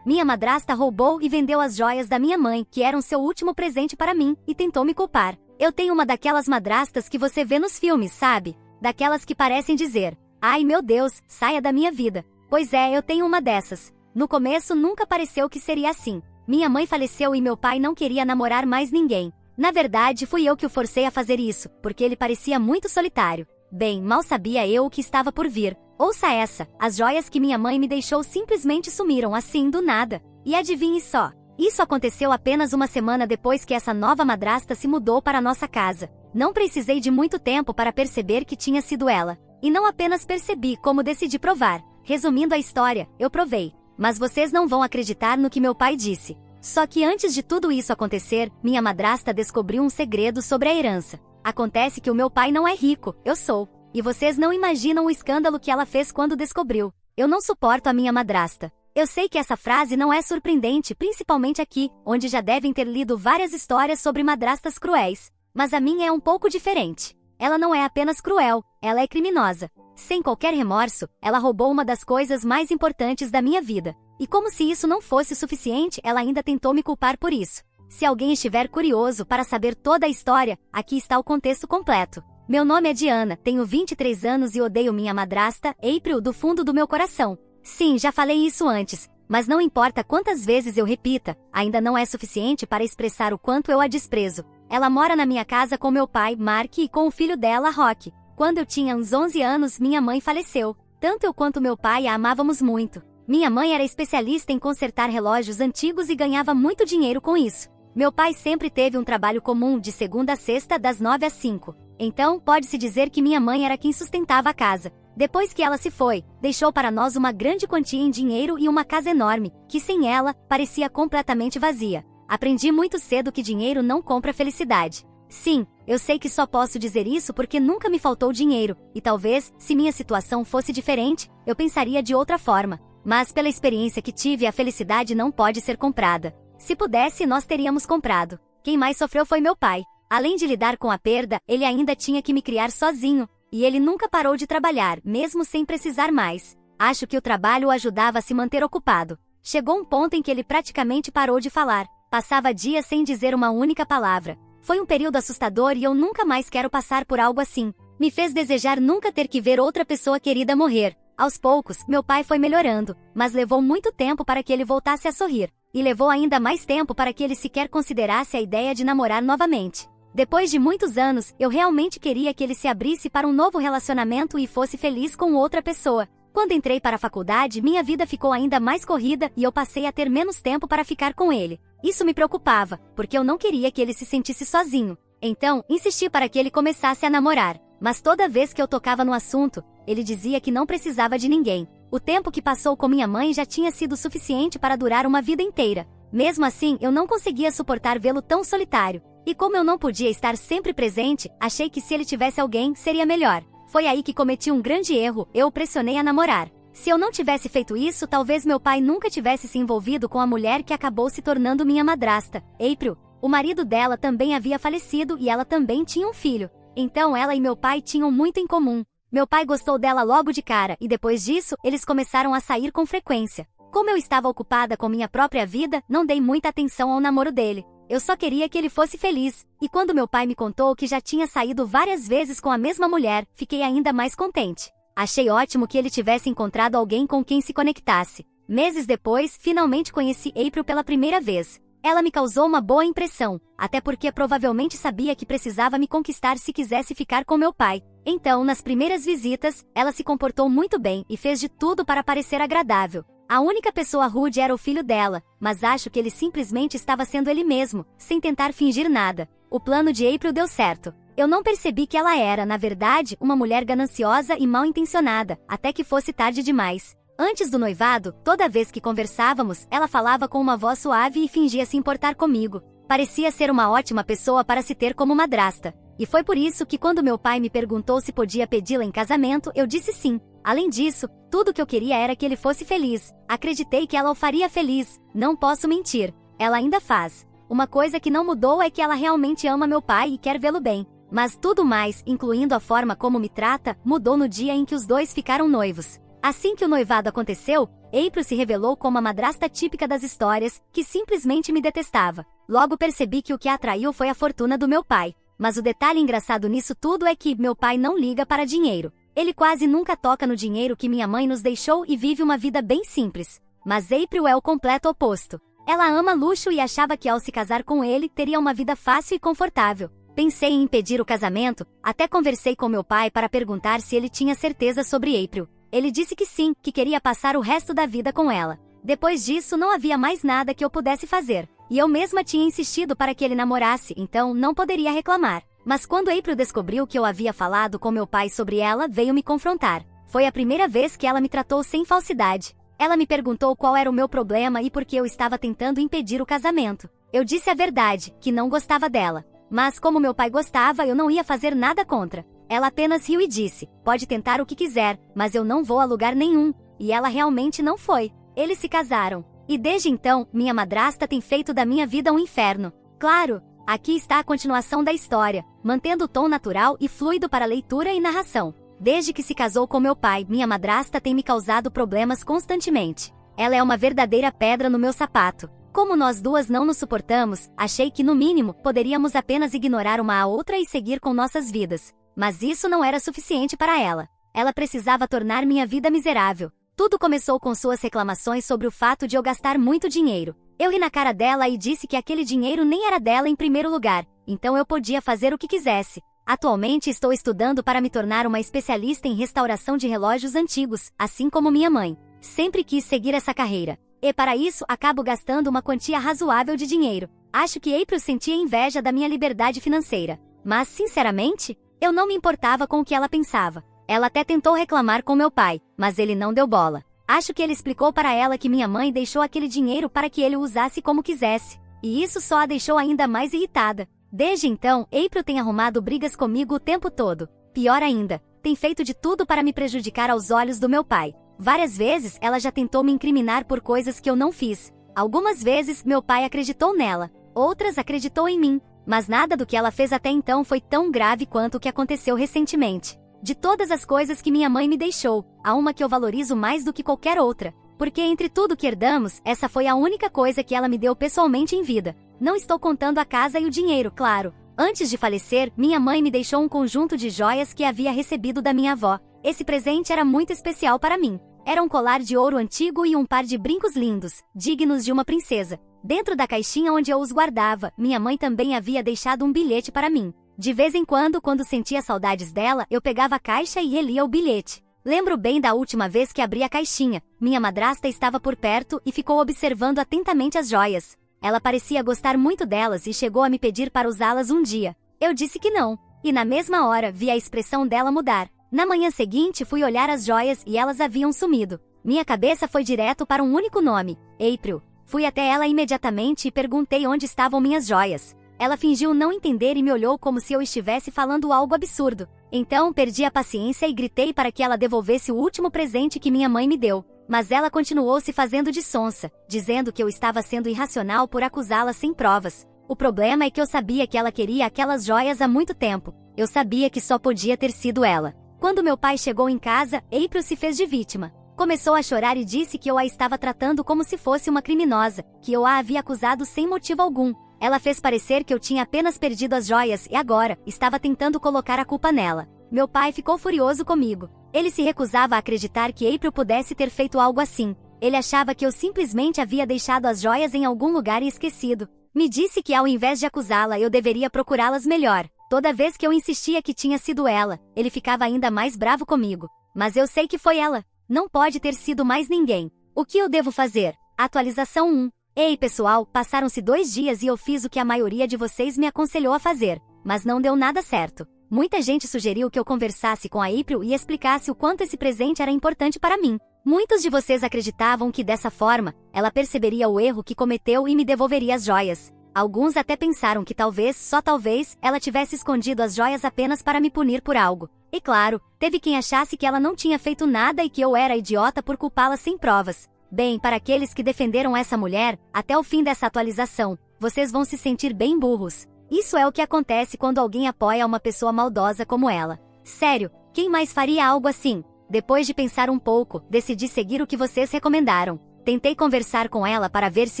Minha madrasta roubou e vendeu as joias da minha mãe, que eram seu último presente para mim, e tentou me culpar. Eu tenho uma daquelas madrastas que você vê nos filmes, sabe? Daquelas que parecem dizer, ai meu Deus, saia da minha vida. Pois é, eu tenho uma dessas. No começo nunca pareceu que seria assim. Minha mãe faleceu e meu pai não queria namorar mais ninguém. Na verdade, fui eu que o forcei a fazer isso, porque ele parecia muito solitário. Bem, mal sabia eu o que estava por vir. Ouça essa, as joias que minha mãe me deixou simplesmente sumiram assim do nada. E adivinhe só, isso aconteceu apenas uma semana depois que essa nova madrasta se mudou para a nossa casa. Não precisei de muito tempo para perceber que tinha sido ela. E não apenas percebi, como decidi provar. Resumindo a história, eu provei. Mas vocês não vão acreditar no que meu pai disse. Só que antes de tudo isso acontecer, minha madrasta descobriu um segredo sobre a herança. Acontece que o meu pai não é rico, eu sou. E vocês não imaginam o escândalo que ela fez quando descobriu. Eu não suporto a minha madrasta. Eu sei que essa frase não é surpreendente, principalmente aqui, onde já devem ter lido várias histórias sobre madrastas cruéis. Mas a minha é um pouco diferente. Ela não é apenas cruel, ela é criminosa. Sem qualquer remorso, ela roubou uma das coisas mais importantes da minha vida. E como se isso não fosse suficiente, ela ainda tentou me culpar por isso. Se alguém estiver curioso para saber toda a história, aqui está o contexto completo. Meu nome é Diana, tenho 23 anos e odeio minha madrasta, April, do fundo do meu coração. Sim, já falei isso antes, mas não importa quantas vezes eu repita, ainda não é suficiente para expressar o quanto eu a desprezo. Ela mora na minha casa com meu pai, Mark, e com o filho dela, Rock. Quando eu tinha uns 11 anos, minha mãe faleceu. Tanto eu quanto meu pai a amávamos muito. Minha mãe era especialista em consertar relógios antigos e ganhava muito dinheiro com isso. Meu pai sempre teve um trabalho comum de segunda a sexta, das 9 às 5. Então, pode-se dizer que minha mãe era quem sustentava a casa. Depois que ela se foi, deixou para nós uma grande quantia em dinheiro e uma casa enorme, que sem ela, parecia completamente vazia. Aprendi muito cedo que dinheiro não compra felicidade. Sim, eu sei que só posso dizer isso porque nunca me faltou dinheiro, e talvez, se minha situação fosse diferente, eu pensaria de outra forma. Mas pela experiência que tive, a felicidade não pode ser comprada. Se pudesse, nós teríamos comprado. Quem mais sofreu foi meu pai. Além de lidar com a perda, ele ainda tinha que me criar sozinho. E ele nunca parou de trabalhar, mesmo sem precisar mais. Acho que o trabalho o ajudava a se manter ocupado. Chegou um ponto em que ele praticamente parou de falar. Passava dias sem dizer uma única palavra. Foi um período assustador e eu nunca mais quero passar por algo assim. Me fez desejar nunca ter que ver outra pessoa querida morrer. Aos poucos, meu pai foi melhorando, mas levou muito tempo para que ele voltasse a sorrir. E levou ainda mais tempo para que ele sequer considerasse a ideia de namorar novamente. Depois de muitos anos, eu realmente queria que ele se abrisse para um novo relacionamento e fosse feliz com outra pessoa. Quando entrei para a faculdade, minha vida ficou ainda mais corrida e eu passei a ter menos tempo para ficar com ele. Isso me preocupava, porque eu não queria que ele se sentisse sozinho. Então, insisti para que ele começasse a namorar. Mas toda vez que eu tocava no assunto, ele dizia que não precisava de ninguém. O tempo que passou com minha mãe já tinha sido suficiente para durar uma vida inteira. Mesmo assim, eu não conseguia suportar vê-lo tão solitário. E como eu não podia estar sempre presente, achei que se ele tivesse alguém, seria melhor. Foi aí que cometi um grande erro, eu o pressionei a namorar. Se eu não tivesse feito isso, talvez meu pai nunca tivesse se envolvido com a mulher que acabou se tornando minha madrasta, April. O marido dela também havia falecido e ela também tinha um filho. Então ela e meu pai tinham muito em comum. Meu pai gostou dela logo de cara e depois disso, eles começaram a sair com frequência. Como eu estava ocupada com minha própria vida, não dei muita atenção ao namoro dele. Eu só queria que ele fosse feliz. E quando meu pai me contou que já tinha saído várias vezes com a mesma mulher, fiquei ainda mais contente. Achei ótimo que ele tivesse encontrado alguém com quem se conectasse. Meses depois, finalmente conheci April pela primeira vez. Ela me causou uma boa impressão, até porque provavelmente sabia que precisava me conquistar se quisesse ficar com meu pai. Então, nas primeiras visitas, ela se comportou muito bem e fez de tudo para parecer agradável. A única pessoa rude era o filho dela, mas acho que ele simplesmente estava sendo ele mesmo, sem tentar fingir nada. O plano de April deu certo. Eu não percebi que ela era, na verdade, uma mulher gananciosa e mal-intencionada, até que fosse tarde demais. Antes do noivado, toda vez que conversávamos, ela falava com uma voz suave e fingia se importar comigo. Parecia ser uma ótima pessoa para se ter como madrasta. E foi por isso que quando meu pai me perguntou se podia pedi-la em casamento, eu disse sim. Além disso, tudo que eu queria era que ele fosse feliz. Acreditei que ela o faria feliz. Não posso mentir. Ela ainda faz. Uma coisa que não mudou é que ela realmente ama meu pai e quer vê-lo bem. Mas tudo mais, incluindo a forma como me trata, mudou no dia em que os dois ficaram noivos. Assim que o noivado aconteceu, April se revelou como a madrasta típica das histórias, que simplesmente me detestava. Logo percebi que o que a atraiu foi a fortuna do meu pai. Mas o detalhe engraçado nisso tudo é que meu pai não liga para dinheiro. Ele quase nunca toca no dinheiro que minha mãe nos deixou e vive uma vida bem simples. Mas April é o completo oposto. Ela ama luxo e achava que ao se casar com ele, teria uma vida fácil e confortável. Pensei em impedir o casamento, até conversei com meu pai para perguntar se ele tinha certeza sobre April. Ele disse que sim, que queria passar o resto da vida com ela. Depois disso, não havia mais nada que eu pudesse fazer. E eu mesma tinha insistido para que ele namorasse, então não poderia reclamar. Mas quando April descobriu que eu havia falado com meu pai sobre ela, veio me confrontar. Foi a primeira vez que ela me tratou sem falsidade. Ela me perguntou qual era o meu problema e por que eu estava tentando impedir o casamento. Eu disse a verdade, que não gostava dela. Mas como meu pai gostava, eu não ia fazer nada contra. Ela apenas riu e disse, pode tentar o que quiser, mas eu não vou a lugar nenhum. E ela realmente não foi. Eles se casaram. E desde então, minha madrasta tem feito da minha vida um inferno. Claro, aqui está a continuação da história, mantendo o tom natural e fluido para leitura e narração. Desde que se casou com meu pai, minha madrasta tem me causado problemas constantemente. Ela é uma verdadeira pedra no meu sapato. Como nós duas não nos suportamos, achei que no mínimo, poderíamos apenas ignorar uma a outra e seguir com nossas vidas. Mas isso não era suficiente para ela. Ela precisava tornar minha vida miserável. Tudo começou com suas reclamações sobre o fato de eu gastar muito dinheiro. Eu ri na cara dela e disse que aquele dinheiro nem era dela em primeiro lugar, então eu podia fazer o que quisesse. Atualmente estou estudando para me tornar uma especialista em restauração de relógios antigos, assim como minha mãe. Sempre quis seguir essa carreira. E para isso acabo gastando uma quantia razoável de dinheiro. Acho que April sentia inveja da minha liberdade financeira. Mas, sinceramente, eu não me importava com o que ela pensava. Ela até tentou reclamar com meu pai, mas ele não deu bola. Acho que ele explicou para ela que minha mãe deixou aquele dinheiro para que ele o usasse como quisesse. E isso só a deixou ainda mais irritada. Desde então, April tem arrumado brigas comigo o tempo todo. Pior ainda, tem feito de tudo para me prejudicar aos olhos do meu pai. Várias vezes ela já tentou me incriminar por coisas que eu não fiz. Algumas vezes meu pai acreditou nela, outras acreditou em mim. Mas nada do que ela fez até então foi tão grave quanto o que aconteceu recentemente. De todas as coisas que minha mãe me deixou, há uma que eu valorizo mais do que qualquer outra. Porque entre tudo que herdamos, essa foi a única coisa que ela me deu pessoalmente em vida. Não estou contando a casa e o dinheiro, claro. Antes de falecer, minha mãe me deixou um conjunto de joias que havia recebido da minha avó. Esse presente era muito especial para mim. Era um colar de ouro antigo e um par de brincos lindos, dignos de uma princesa. Dentro da caixinha onde eu os guardava, minha mãe também havia deixado um bilhete para mim. De vez em quando sentia saudades dela, eu pegava a caixa e relia o bilhete. Lembro bem da última vez que abri a caixinha. Minha madrasta estava por perto e ficou observando atentamente as joias. Ela parecia gostar muito delas e chegou a me pedir para usá-las um dia. Eu disse que não. E na mesma hora vi a expressão dela mudar. Na manhã seguinte fui olhar as joias e elas haviam sumido. Minha cabeça foi direto para um único nome, April. Fui até ela imediatamente e perguntei onde estavam minhas joias. Ela fingiu não entender e me olhou como se eu estivesse falando algo absurdo. Então perdi a paciência e gritei para que ela devolvesse o último presente que minha mãe me deu. Mas ela continuou se fazendo de sonsa, dizendo que eu estava sendo irracional por acusá-la sem provas. O problema é que eu sabia que ela queria aquelas joias há muito tempo. Eu sabia que só podia ter sido ela. Quando meu pai chegou em casa, April se fez de vítima. Começou a chorar e disse que eu a estava tratando como se fosse uma criminosa, que eu a havia acusado sem motivo algum. Ela fez parecer que eu tinha apenas perdido as joias e agora estava tentando colocar a culpa nela. Meu pai ficou furioso comigo. Ele se recusava a acreditar que April pudesse ter feito algo assim. Ele achava que eu simplesmente havia deixado as joias em algum lugar e esquecido. Me disse que ao invés de acusá-la, eu deveria procurá-las melhor. Toda vez que eu insistia que tinha sido ela, ele ficava ainda mais bravo comigo. Mas eu sei que foi ela. Não pode ter sido mais ninguém. O que eu devo fazer? Atualização 1. Ei pessoal, passaram-se 2 dias e eu fiz o que a maioria de vocês me aconselhou a fazer. Mas não deu nada certo. Muita gente sugeriu que eu conversasse com a April e explicasse o quanto esse presente era importante para mim. Muitos de vocês acreditavam que dessa forma, ela perceberia o erro que cometeu e me devolveria as joias. Alguns até pensaram que talvez, só talvez, ela tivesse escondido as joias apenas para me punir por algo. E claro, teve quem achasse que ela não tinha feito nada e que eu era idiota por culpá-la sem provas. Bem, para aqueles que defenderam essa mulher, até o fim dessa atualização, vocês vão se sentir bem burros. Isso é o que acontece quando alguém apoia uma pessoa maldosa como ela. Sério, quem mais faria algo assim? Depois de pensar um pouco, decidi seguir o que vocês recomendaram. Tentei conversar com ela para ver se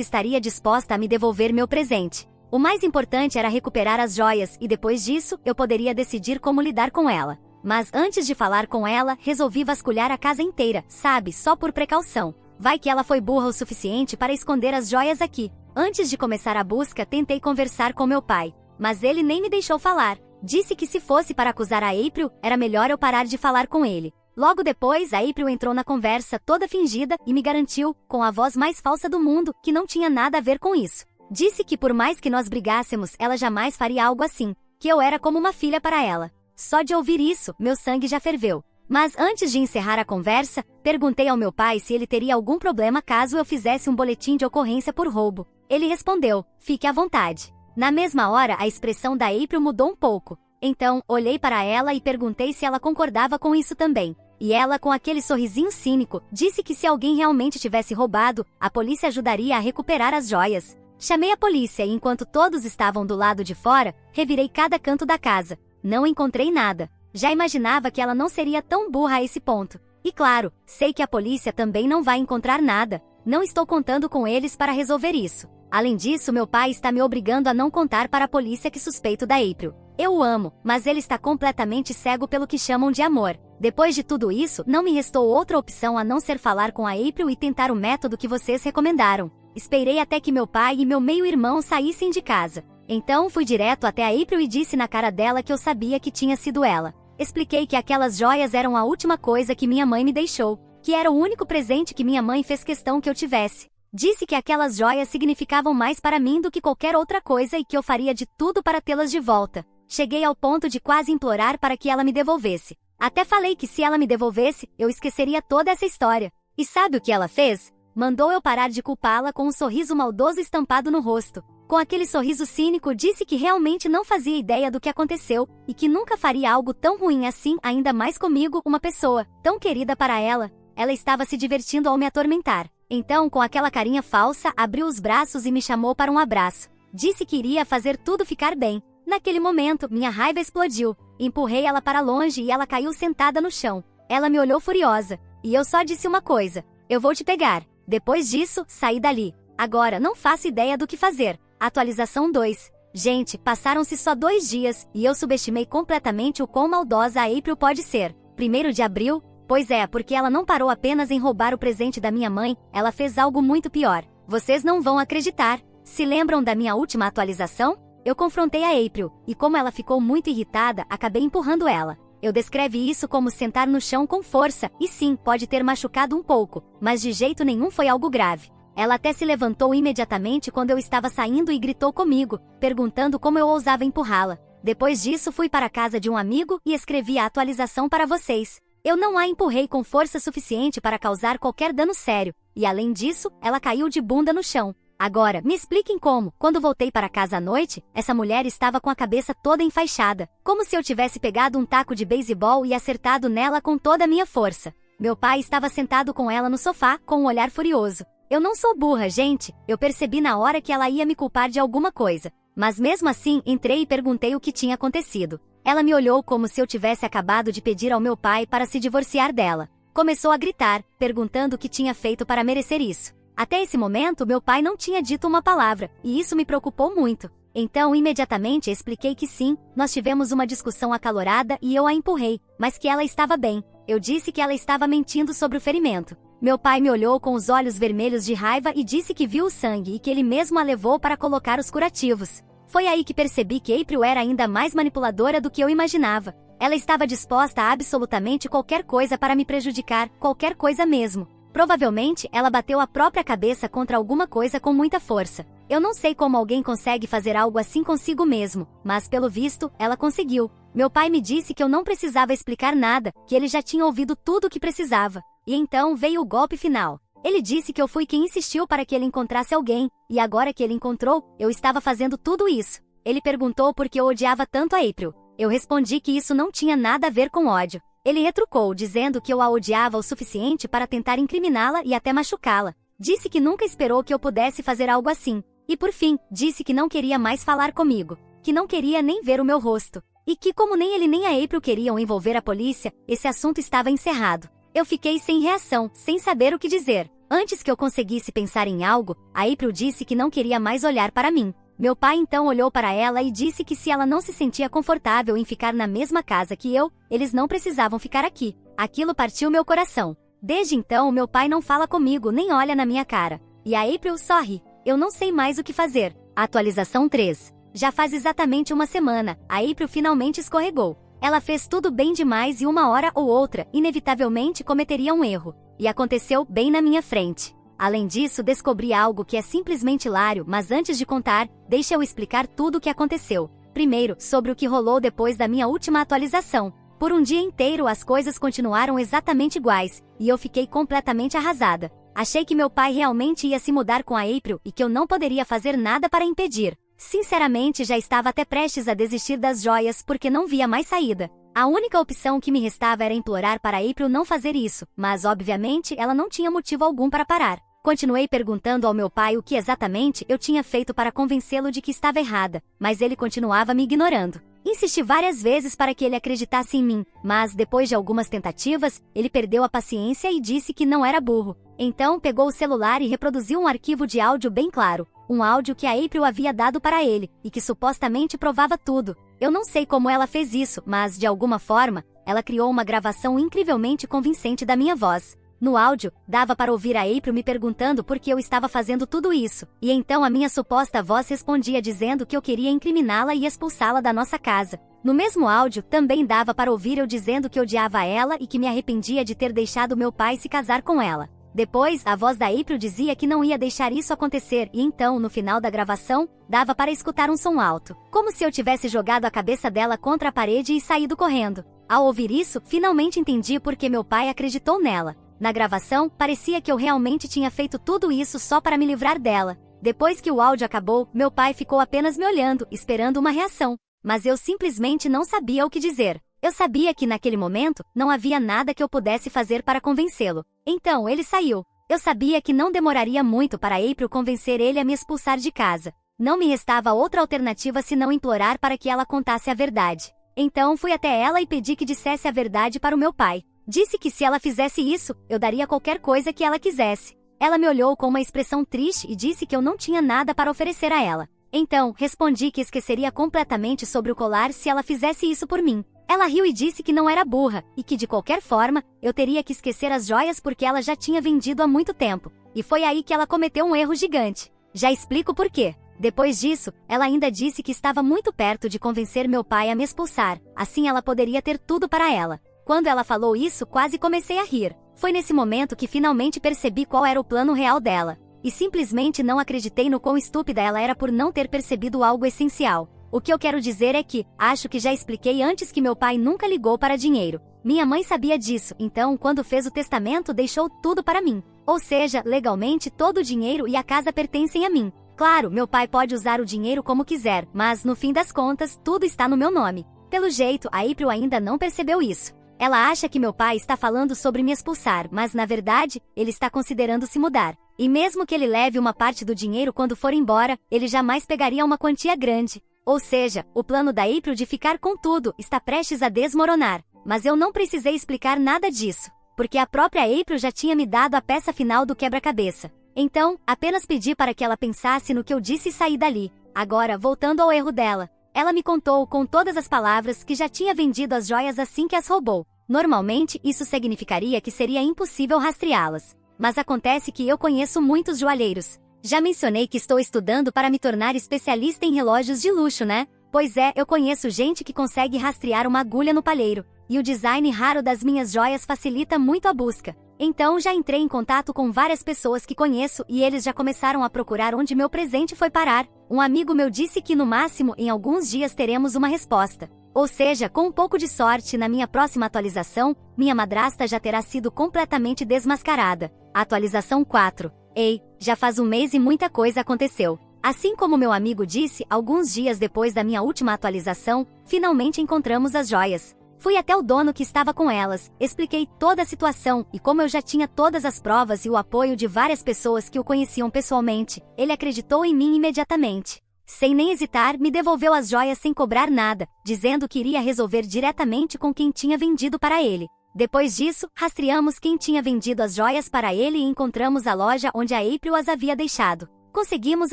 estaria disposta a me devolver meu presente. O mais importante era recuperar as joias e depois disso, eu poderia decidir como lidar com ela. Mas antes de falar com ela, resolvi vasculhar a casa inteira, sabe, só por precaução. Vai que ela foi burra o suficiente para esconder as joias aqui. Antes de começar a busca, tentei conversar com meu pai. Mas ele nem me deixou falar. Disse que se fosse para acusar a April, era melhor eu parar de falar com ele. Logo depois, a April entrou na conversa toda fingida e me garantiu, com a voz mais falsa do mundo, que não tinha nada a ver com isso. Disse que por mais que nós brigássemos, ela jamais faria algo assim, que eu era como uma filha para ela. Só de ouvir isso, meu sangue já ferveu. Mas antes de encerrar a conversa, perguntei ao meu pai se ele teria algum problema caso eu fizesse um boletim de ocorrência por roubo. Ele respondeu, fique à vontade. Na mesma hora, a expressão da April mudou um pouco. Então, olhei para ela e perguntei se ela concordava com isso também. E ela, com aquele sorrisinho cínico, disse que se alguém realmente tivesse roubado, a polícia ajudaria a recuperar as joias. Chamei a polícia e enquanto todos estavam do lado de fora, revirei cada canto da casa. Não encontrei nada. Já imaginava que ela não seria tão burra a esse ponto. E claro, sei que a polícia também não vai encontrar nada. Não estou contando com eles para resolver isso. Além disso, meu pai está me obrigando a não contar para a polícia que suspeito da April. Eu o amo, mas ele está completamente cego pelo que chamam de amor. Depois de tudo isso, não me restou outra opção a não ser falar com a April e tentar o método que vocês recomendaram. Esperei até que meu pai e meu meio-irmão saíssem de casa. Então fui direto até a April e disse na cara dela que eu sabia que tinha sido ela. Expliquei que aquelas joias eram a última coisa que minha mãe me deixou, que era o único presente que minha mãe fez questão que eu tivesse. Disse que aquelas joias significavam mais para mim do que qualquer outra coisa e que eu faria de tudo para tê-las de volta. Cheguei ao ponto de quase implorar para que ela me devolvesse. Até falei que se ela me devolvesse, eu esqueceria toda essa história. E sabe o que ela fez? Mandou eu parar de culpá-la com um sorriso maldoso estampado no rosto. Com aquele sorriso cínico, disse que realmente não fazia ideia do que aconteceu e que nunca faria algo tão ruim assim, ainda mais comigo, uma pessoa tão querida para ela. Ela estava se divertindo ao me atormentar. Então, com aquela carinha falsa, abriu os braços e me chamou para um abraço. Disse que iria fazer tudo ficar bem. Naquele momento, minha raiva explodiu. Empurrei ela para longe e ela caiu sentada no chão. Ela me olhou furiosa. E eu só disse uma coisa: eu vou te pegar. Depois disso, saí dali. Agora, não faço ideia do que fazer. Atualização 2. Gente, passaram-se só 2 dias, e eu subestimei completamente o quão maldosa a April pode ser. 1º de abril? Pois é, porque ela não parou apenas em roubar o presente da minha mãe, ela fez algo muito pior. Vocês não vão acreditar. Se lembram da minha última atualização? Eu confrontei a April, e como ela ficou muito irritada, acabei empurrando ela. Eu descrevi isso como sentar no chão com força, e sim, pode ter machucado um pouco, mas de jeito nenhum foi algo grave. Ela até se levantou imediatamente quando eu estava saindo e gritou comigo, perguntando como eu ousava empurrá-la. Depois disso fui para a casa de um amigo e escrevi a atualização para vocês. Eu não a empurrei com força suficiente para causar qualquer dano sério, e além disso, ela caiu de bunda no chão. Agora, me expliquem como, quando voltei para casa à noite, essa mulher estava com a cabeça toda enfaixada, como se eu tivesse pegado um taco de beisebol e acertado nela com toda a minha força. Meu pai estava sentado com ela no sofá, com um olhar furioso. Eu não sou burra, gente, eu percebi na hora que ela ia me culpar de alguma coisa. Mas mesmo assim, entrei e perguntei o que tinha acontecido. Ela me olhou como se eu tivesse acabado de pedir ao meu pai para se divorciar dela. Começou a gritar, perguntando o que tinha feito para merecer isso. Até esse momento, meu pai não tinha dito uma palavra, e isso me preocupou muito. Então, imediatamente expliquei que sim, nós tivemos uma discussão acalorada e eu a empurrei, mas que ela estava bem. Eu disse que ela estava mentindo sobre o ferimento. Meu pai me olhou com os olhos vermelhos de raiva e disse que viu o sangue e que ele mesmo a levou para colocar os curativos. Foi aí que percebi que April era ainda mais manipuladora do que eu imaginava. Ela estava disposta a absolutamente qualquer coisa para me prejudicar, qualquer coisa mesmo. Provavelmente, ela bateu a própria cabeça contra alguma coisa com muita força. Eu não sei como alguém consegue fazer algo assim consigo mesmo, mas pelo visto, ela conseguiu. Meu pai me disse que eu não precisava explicar nada, que ele já tinha ouvido tudo o que precisava. E então veio o golpe final. Ele disse que eu fui quem insistiu para que ele encontrasse alguém, e agora que ele encontrou, eu estava fazendo tudo isso. Ele perguntou por que eu odiava tanto a April. Eu respondi que isso não tinha nada a ver com ódio. Ele retrucou, dizendo que eu a odiava o suficiente para tentar incriminá-la e até machucá-la. Disse que nunca esperou que eu pudesse fazer algo assim. E por fim, disse que não queria mais falar comigo, que não queria nem ver o meu rosto, e que como nem ele nem a April queriam envolver a polícia, esse assunto estava encerrado. Eu fiquei sem reação, sem saber o que dizer. Antes que eu conseguisse pensar em algo, a April disse que não queria mais olhar para mim. Meu pai então olhou para ela e disse que se ela não se sentia confortável em ficar na mesma casa que eu, eles não precisavam ficar aqui. Aquilo partiu meu coração. Desde então, meu pai não fala comigo nem olha na minha cara. E a April só ri. Eu não sei mais o que fazer. Atualização 3. Já faz exatamente uma semana, a April finalmente escorregou. Ela fez tudo bem demais e uma hora ou outra, inevitavelmente cometeria um erro. E aconteceu bem na minha frente. Além disso, descobri algo que é simplesmente hilário, mas antes de contar, deixa eu explicar tudo o que aconteceu. Primeiro, sobre o que rolou depois da minha última atualização. Por um dia inteiro as coisas continuaram exatamente iguais, e eu fiquei completamente arrasada. Achei que meu pai realmente ia se mudar com a April e que eu não poderia fazer nada para impedir. Sinceramente, já estava até prestes a desistir das joias porque não via mais saída. A única opção que me restava era implorar para a April não fazer isso, mas obviamente ela não tinha motivo algum para parar. Continuei perguntando ao meu pai o que exatamente eu tinha feito para convencê-lo de que estava errada, mas ele continuava me ignorando. Insisti várias vezes para que ele acreditasse em mim, mas depois de algumas tentativas, ele perdeu a paciência e disse que não era burro. Então pegou o celular e reproduziu um arquivo de áudio bem claro, um áudio que a April havia dado para ele, e que supostamente provava tudo. Eu não sei como ela fez isso, mas de alguma forma, ela criou uma gravação incrivelmente convincente da minha voz. No áudio, dava para ouvir a April me perguntando por que eu estava fazendo tudo isso, e então a minha suposta voz respondia dizendo que eu queria incriminá-la e expulsá-la da nossa casa. No mesmo áudio, também dava para ouvir eu dizendo que odiava ela e que me arrependia de ter deixado meu pai se casar com ela. Depois, a voz da April dizia que não ia deixar isso acontecer e então, no final da gravação, dava para escutar um som alto, como se eu tivesse jogado a cabeça dela contra a parede e saído correndo. Ao ouvir isso, finalmente entendi por que meu pai acreditou nela. Na gravação, parecia que eu realmente tinha feito tudo isso só para me livrar dela. Depois que o áudio acabou, meu pai ficou apenas me olhando, esperando uma reação. Mas eu simplesmente não sabia o que dizer. Eu sabia que naquele momento, não havia nada que eu pudesse fazer para convencê-lo. Então, ele saiu. Eu sabia que não demoraria muito para April convencer ele a me expulsar de casa. Não me restava outra alternativa senão implorar para que ela contasse a verdade. Então, fui até ela e pedi que dissesse a verdade para o meu pai. Disse que se ela fizesse isso, eu daria qualquer coisa que ela quisesse. Ela me olhou com uma expressão triste e disse que eu não tinha nada para oferecer a ela. Então, respondi que esqueceria completamente sobre o colar se ela fizesse isso por mim. Ela riu e disse que não era burra, e que de qualquer forma, eu teria que esquecer as joias porque ela já tinha vendido há muito tempo. E foi aí que ela cometeu um erro gigante. Já explico por quê. Depois disso, ela ainda disse que estava muito perto de convencer meu pai a me expulsar, assim ela poderia ter tudo para ela. Quando ela falou isso, quase comecei a rir. Foi nesse momento que finalmente percebi qual era o plano real dela. E simplesmente não acreditei no quão estúpida ela era por não ter percebido algo essencial. O que eu quero dizer é que, acho que já expliquei antes que meu pai nunca ligou para dinheiro. Minha mãe sabia disso, então quando fez o testamento deixou tudo para mim. Ou seja, legalmente todo o dinheiro e a casa pertencem a mim. Claro, meu pai pode usar o dinheiro como quiser, mas no fim das contas, tudo está no meu nome. Pelo jeito, a April ainda não percebeu isso. Ela acha que meu pai está falando sobre me expulsar, mas na verdade, ele está considerando se mudar. E mesmo que ele leve uma parte do dinheiro quando for embora, ele jamais pegaria uma quantia grande. Ou seja, o plano da April de ficar com tudo está prestes a desmoronar. Mas eu não precisei explicar nada disso, porque a própria April já tinha me dado a peça final do quebra-cabeça. Então, apenas pedi para que ela pensasse no que eu disse e saí dali. Agora, voltando ao erro dela. Ela me contou com todas as palavras que já tinha vendido as joias assim que as roubou. Normalmente, isso significaria que seria impossível rastreá-las. Mas acontece que eu conheço muitos joalheiros. Já mencionei que estou estudando para me tornar especialista em relógios de luxo, né? Pois é, eu conheço gente que consegue rastrear uma agulha no palheiro, e o design raro das minhas joias facilita muito a busca. Então já entrei em contato com várias pessoas que conheço e eles já começaram a procurar onde meu presente foi parar. Um amigo meu disse que no máximo em alguns dias teremos uma resposta. Ou seja, com um pouco de sorte, na minha próxima atualização, minha madrasta já terá sido completamente desmascarada. Atualização 4. Ei, já faz um mês e muita coisa aconteceu. Assim como meu amigo disse, alguns dias depois da minha última atualização, finalmente encontramos as joias. Fui até o dono que estava com elas, expliquei toda a situação e como eu já tinha todas as provas e o apoio de várias pessoas que o conheciam pessoalmente, ele acreditou em mim imediatamente. Sem nem hesitar, me devolveu as joias sem cobrar nada, dizendo que iria resolver diretamente com quem tinha vendido para ele. Depois disso, rastreamos quem tinha vendido as joias para ele e encontramos a loja onde a April as havia deixado. Conseguimos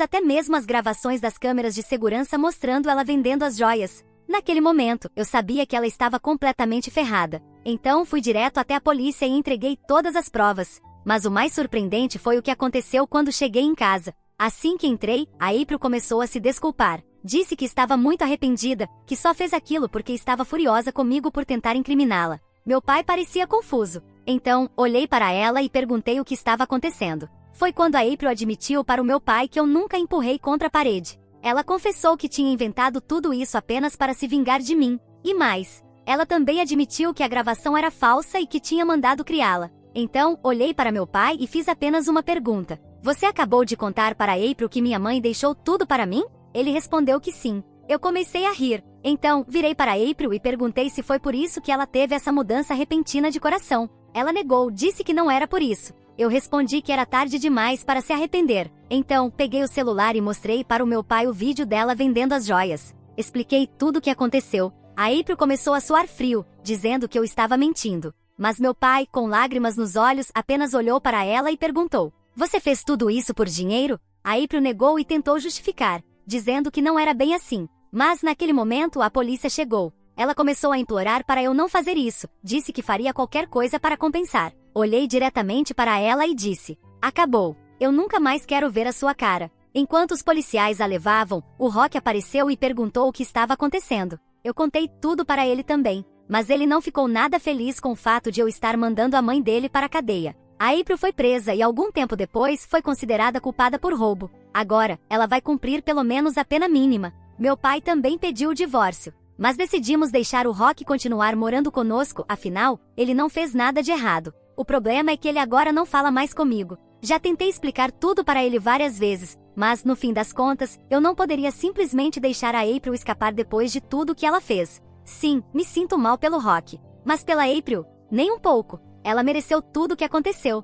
até mesmo as gravações das câmeras de segurança mostrando ela vendendo as joias. Naquele momento, eu sabia que ela estava completamente ferrada. Então fui direto até a polícia e entreguei todas as provas. Mas o mais surpreendente foi o que aconteceu quando cheguei em casa. Assim que entrei, a April começou a se desculpar. Disse que estava muito arrependida, que só fez aquilo porque estava furiosa comigo por tentar incriminá-la. Meu pai parecia confuso. Então, olhei para ela e perguntei o que estava acontecendo. Foi quando a April admitiu para o meu pai que eu nunca empurrei contra a parede. Ela confessou que tinha inventado tudo isso apenas para se vingar de mim. E mais, ela também admitiu que a gravação era falsa e que tinha mandado criá-la. Então, olhei para meu pai e fiz apenas uma pergunta. Você acabou de contar para a April que minha mãe deixou tudo para mim? Ele respondeu que sim. Eu comecei a rir. Então, virei para a April e perguntei se foi por isso que ela teve essa mudança repentina de coração. Ela negou, disse que não era por isso. Eu respondi que era tarde demais para se arrepender. Então, peguei o celular e mostrei para o meu pai o vídeo dela vendendo as joias. Expliquei tudo o que aconteceu. A April começou a suar frio, dizendo que eu estava mentindo. Mas meu pai, com lágrimas nos olhos, apenas olhou para ela e perguntou: "Você fez tudo isso por dinheiro?" A April negou e tentou justificar, dizendo que não era bem assim. Mas naquele momento a polícia chegou. Ela começou a implorar para eu não fazer isso, disse que faria qualquer coisa para compensar. Olhei diretamente para ela e disse: acabou. Eu nunca mais quero ver a sua cara. Enquanto os policiais a levavam, o Rock apareceu e perguntou o que estava acontecendo. Eu contei tudo para ele também, mas ele não ficou nada feliz com o fato de eu estar mandando a mãe dele para a cadeia. A April foi presa e algum tempo depois foi considerada culpada por roubo. Agora, ela vai cumprir pelo menos a pena mínima. Meu pai também pediu o divórcio, mas decidimos deixar o Rock continuar morando conosco, afinal, ele não fez nada de errado. O problema é que ele agora não fala mais comigo. Já tentei explicar tudo para ele várias vezes, mas, no fim das contas, eu não poderia simplesmente deixar a April escapar depois de tudo que ela fez. Sim, me sinto mal pelo Rock. Mas pela April, nem um pouco. Ela mereceu tudo o que aconteceu.